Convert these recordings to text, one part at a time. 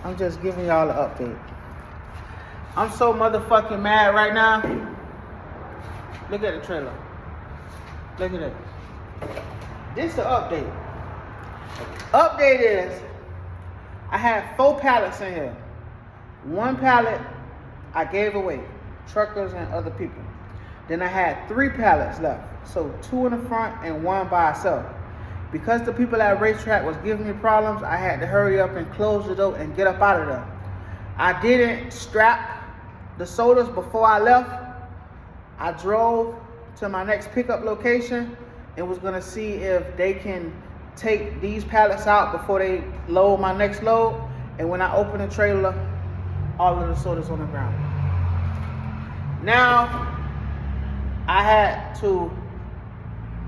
I'm just giving y'all an update. I'm so motherfucking mad right now. Look at the trailer. Look at it. This is the update. Update is I had 4 pallets in here. 1 pallet I gave away, truckers and other people. Then I had 3 pallets left. So 2 in the front and 1 by itself. Because the people at racetrack was giving me problems, I had to hurry up and close the door and get up out of there. I didn't strap the sodas before I left. I drove to my next pickup location and was gonna see if they can take these pallets out before they load my next load. And when I open the trailer, all of the sodas on the ground. Now, I had to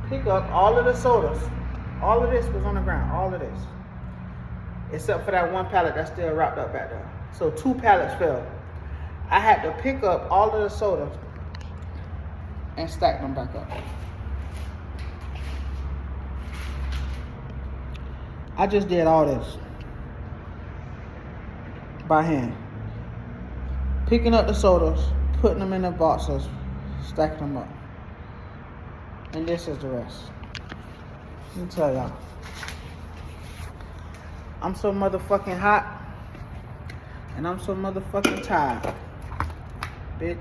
pick up all of the sodas. All of this was on the ground, all of this. Except for that 1 pallet that's still wrapped up back there. So 2 pallets fell. I had to pick up all of the sodas and stack them back up. I just did all this by hand. Picking up the sodas, putting them in the boxes, stacking them up. And this is the rest. Let me tell y'all. I'm so motherfucking hot. And I'm so motherfucking tired. Bitch.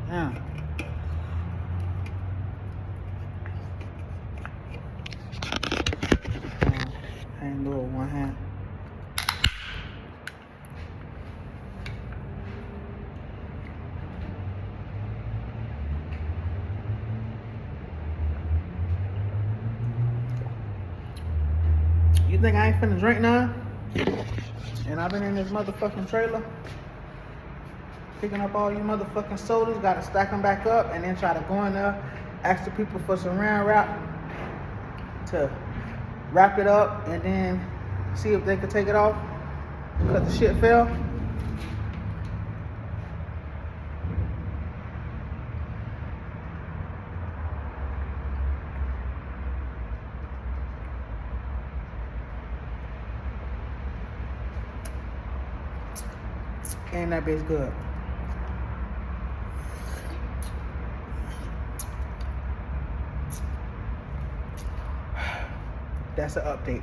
Yeah. I ain't do it with one hand. You think I ain't finna drink now? And I've been in this motherfucking trailer picking up all you motherfucking sodas, gotta stack them back up, and then try to go in there, ask the people for some saran wrap to wrap it up, and then see if they could take it off because the shit fell. And that bitch good. That's an update.